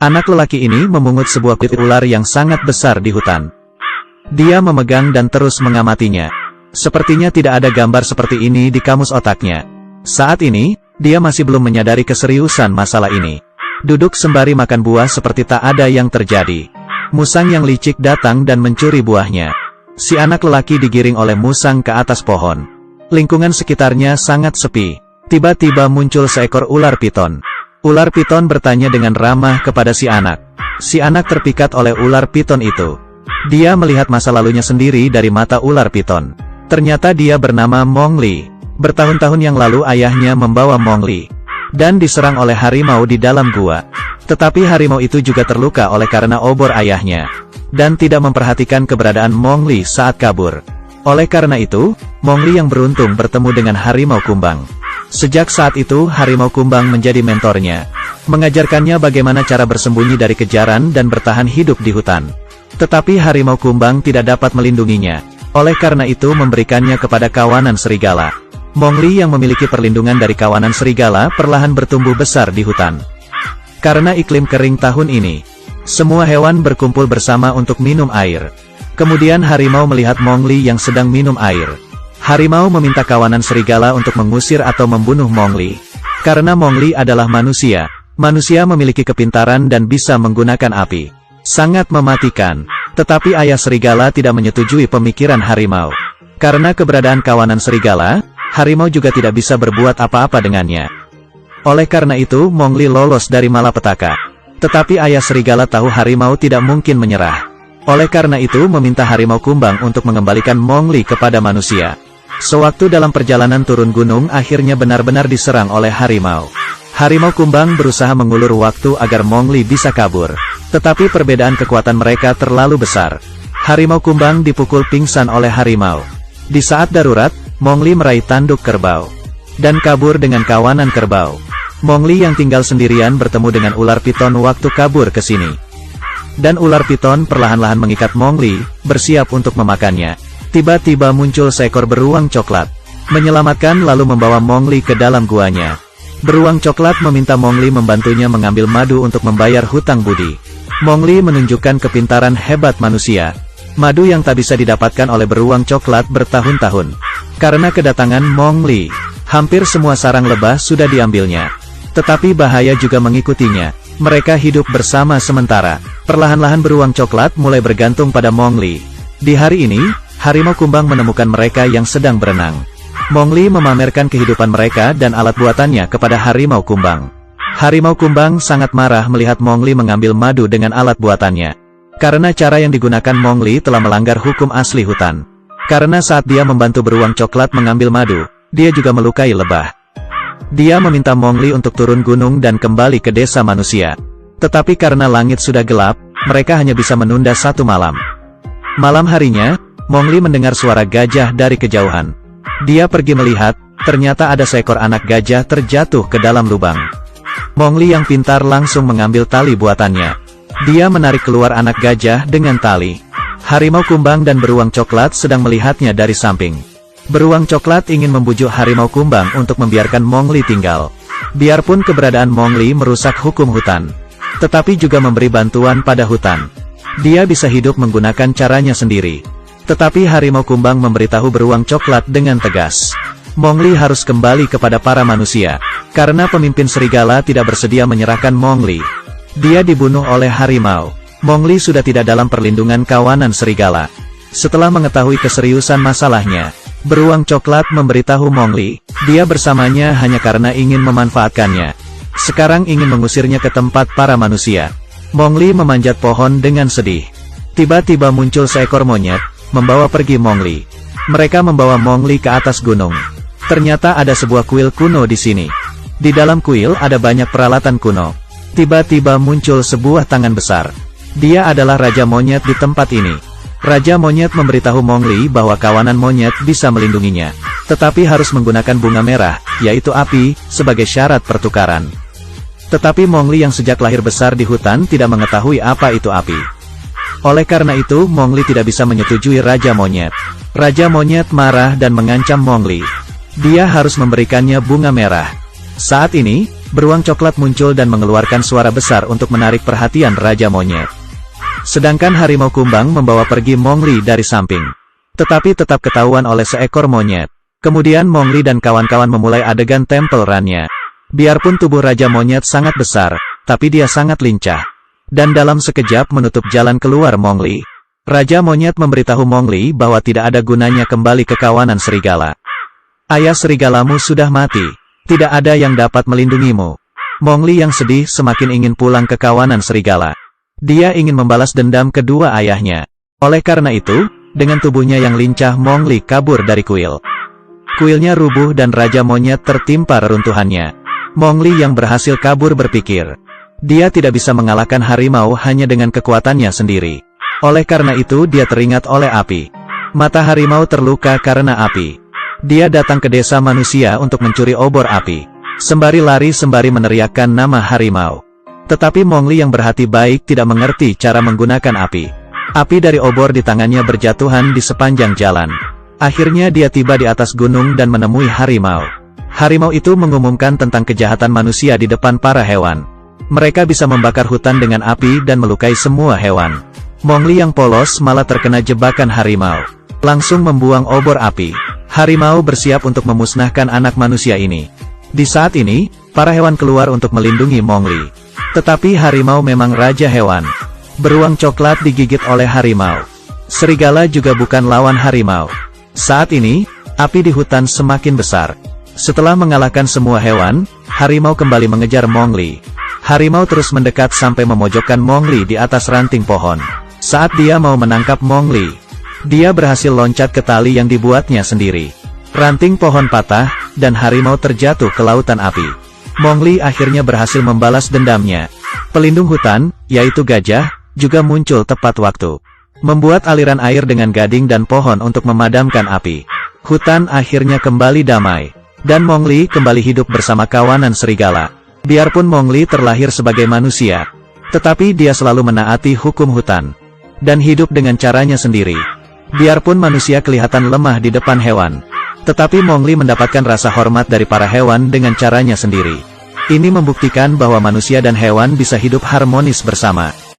Anak lelaki ini memungut sebuah kulit ular yang sangat besar di hutan. Dia memegang dan terus mengamatinya. Sepertinya tidak ada gambar seperti ini di kamus otaknya. Saat ini, dia masih belum menyadari keseriusan masalah ini. Duduk sembari makan buah seperti tak ada yang terjadi. Musang yang licik datang dan mencuri buahnya. Si anak lelaki digiring oleh musang ke atas pohon. Lingkungan sekitarnya sangat sepi. Tiba-tiba muncul seekor ular piton. Ular piton bertanya dengan ramah kepada si anak. Si anak terpikat oleh ular piton itu. Dia melihat masa lalunya sendiri dari mata ular piton. Ternyata dia bernama Mowgli. Bertahun-tahun yang lalu ayahnya membawa Mowgli dan diserang oleh harimau di dalam gua. Tetapi harimau itu juga terluka oleh karena obor ayahnya dan tidak memperhatikan keberadaan Mowgli saat kabur. Oleh karena itu, Mowgli yang beruntung bertemu dengan harimau kumbang. Sejak saat itu harimau kumbang menjadi mentornya, mengajarkannya bagaimana cara bersembunyi dari kejaran dan bertahan hidup di hutan. Tetapi harimau kumbang tidak dapat melindunginya. Oleh karena itu memberikannya kepada kawanan serigala. Mowgli yang memiliki perlindungan dari kawanan serigala perlahan bertumbuh besar di hutan. Karena iklim kering tahun ini, semua hewan berkumpul bersama untuk minum air. Kemudian harimau melihat Mowgli yang sedang minum air. Harimau meminta kawanan serigala untuk mengusir atau membunuh Mowgli. Karena Mowgli adalah manusia, manusia memiliki kepintaran dan bisa menggunakan api. Sangat mematikan. Tetapi ayah serigala tidak menyetujui pemikiran harimau. Karena keberadaan kawanan serigala, harimau juga tidak bisa berbuat apa-apa dengannya. Oleh karena itu Mowgli lolos dari malapetaka. Tetapi ayah serigala tahu harimau tidak mungkin menyerah. Oleh karena itu meminta harimau kumbang untuk mengembalikan Mowgli kepada manusia. Sewaktu dalam perjalanan turun gunung akhirnya benar-benar diserang oleh harimau. Harimau kumbang berusaha mengulur waktu agar Mowgli bisa kabur. Tetapi perbedaan kekuatan mereka terlalu besar. Harimau kumbang dipukul pingsan oleh harimau. Di saat darurat, Mowgli meraih tanduk kerbau dan kabur dengan kawanan kerbau. Mowgli yang tinggal sendirian bertemu dengan ular piton waktu kabur ke sini. Dan ular piton perlahan-lahan mengikat Mowgli, bersiap untuk memakannya. Tiba-tiba muncul seekor beruang coklat, menyelamatkan lalu membawa Mowgli ke dalam guanya. Beruang coklat meminta Mowgli membantunya mengambil madu untuk membayar hutang budi. Mowgli menunjukkan kepintaran hebat manusia. Madu yang tak bisa didapatkan oleh beruang coklat bertahun-tahun. Karena kedatangan Mowgli, hampir semua sarang lebah sudah diambilnya. Tetapi bahaya juga mengikutinya. Mereka hidup bersama sementara. Perlahan-lahan beruang coklat mulai bergantung pada Mowgli. Di hari ini, harimau kumbang menemukan mereka yang sedang berenang. Mowgli memamerkan kehidupan mereka dan alat buatannya kepada harimau kumbang. Harimau kumbang sangat marah melihat Mowgli mengambil madu dengan alat buatannya. Karena cara yang digunakan Mowgli telah melanggar hukum asli hutan. Karena saat dia membantu beruang coklat mengambil madu, dia juga melukai lebah. Dia meminta Mowgli untuk turun gunung dan kembali ke desa manusia. Tetapi karena langit sudah gelap, mereka hanya bisa menunda satu malam. Malam harinya, Mowgli mendengar suara gajah dari kejauhan. Dia pergi melihat, ternyata ada seekor anak gajah terjatuh ke dalam lubang. Mowgli yang pintar langsung mengambil tali buatannya. Dia menarik keluar anak gajah dengan tali. Harimau kumbang dan beruang coklat sedang melihatnya dari samping. Beruang coklat ingin membujuk harimau kumbang untuk membiarkan Mowgli tinggal. Biarpun keberadaan Mowgli merusak hukum hutan, tetapi juga memberi bantuan pada hutan. Dia bisa hidup menggunakan caranya sendiri. Tetapi harimau kumbang memberitahu beruang coklat dengan tegas. Mowgli harus kembali kepada para manusia. Karena pemimpin serigala tidak bersedia menyerahkan Mowgli. Dia dibunuh oleh harimau. Mowgli sudah tidak dalam perlindungan kawanan serigala. Setelah mengetahui keseriusan masalahnya, beruang coklat memberitahu Mowgli, dia bersamanya hanya karena ingin memanfaatkannya. Sekarang ingin mengusirnya ke tempat para manusia. Mowgli memanjat pohon dengan sedih. Tiba-tiba muncul seekor monyet, membawa pergi Mowgli. Mereka membawa Mowgli ke atas gunung. Ternyata ada sebuah kuil kuno di sini. Di dalam kuil ada banyak peralatan kuno. Tiba-tiba muncul sebuah tangan besar. Dia adalah Raja Monyet di tempat ini. Raja Monyet memberitahu Mowgli bahwa kawanan monyet bisa melindunginya. Tetapi harus menggunakan bunga merah, yaitu api, sebagai syarat pertukaran. Tetapi Mowgli yang sejak lahir besar di hutan tidak mengetahui apa itu api. Oleh karena itu Mowgli tidak bisa menyetujui Raja Monyet. Raja Monyet marah dan mengancam Mowgli. Dia harus memberikannya bunga merah. Saat ini, beruang coklat muncul dan mengeluarkan suara besar untuk menarik perhatian Raja Monyet. Sedangkan harimau kumbang membawa pergi Mongli dari samping. Tetapi tetap ketahuan oleh seekor monyet. Kemudian Mongli dan kawan-kawan memulai adegan Temple Run-nya. Biarpun tubuh Raja Monyet sangat besar, tapi dia sangat lincah. Dan dalam sekejap menutup jalan keluar Mongli. Raja Monyet memberitahu Mongli bahwa tidak ada gunanya kembali ke kawanan serigala. Ayah serigalamu sudah mati. Tidak ada yang dapat melindungimu. Mongli yang sedih semakin ingin pulang ke kawanan serigala. Dia ingin membalas dendam kedua ayahnya. Oleh karena itu, dengan tubuhnya yang lincah Mongli kabur dari kuil. Kuilnya rubuh dan Raja Monyet tertimpa reruntuhannya. Mongli yang berhasil kabur berpikir. Dia tidak bisa mengalahkan harimau hanya dengan kekuatannya sendiri. Oleh karena itu dia teringat oleh api. Mata harimau terluka karena api. Dia datang ke desa manusia untuk mencuri obor api. Sembari lari sembari meneriakkan nama harimau. Tetapi Mongli yang berhati baik tidak mengerti cara menggunakan api. Api dari obor di tangannya berjatuhan di sepanjang jalan. Akhirnya dia tiba di atas gunung dan menemui harimau. Harimau itu mengumumkan tentang kejahatan manusia di depan para hewan. Mereka bisa membakar hutan dengan api dan melukai semua hewan. Mongli yang polos malah terkena jebakan harimau. Langsung membuang obor api. Harimau bersiap untuk memusnahkan anak manusia ini. Di saat ini, para hewan keluar untuk melindungi Mongli. Tetapi harimau memang raja hewan. Beruang coklat digigit oleh harimau. Serigala juga bukan lawan harimau. Saat ini, api di hutan semakin besar. Setelah mengalahkan semua hewan, harimau kembali mengejar Mongli. Harimau terus mendekat sampai memojokkan Mongli di atas ranting pohon. Saat dia mau menangkap Mongli, dia berhasil loncat ke tali yang dibuatnya sendiri. Ranting pohon patah, dan harimau terjatuh ke lautan api. Mongli akhirnya berhasil membalas dendamnya. Pelindung hutan, yaitu gajah, juga muncul tepat waktu. Membuat aliran air dengan gading dan pohon untuk memadamkan api. Hutan akhirnya kembali damai. Dan Mongli kembali hidup bersama kawanan serigala. Biarpun Mongli terlahir sebagai manusia, tetapi dia selalu menaati hukum hutan. Dan hidup dengan caranya sendiri. Biarpun manusia kelihatan lemah di depan hewan, tetapi Mongli mendapatkan rasa hormat dari para hewan dengan caranya sendiri. Ini membuktikan bahwa manusia dan hewan bisa hidup harmonis bersama.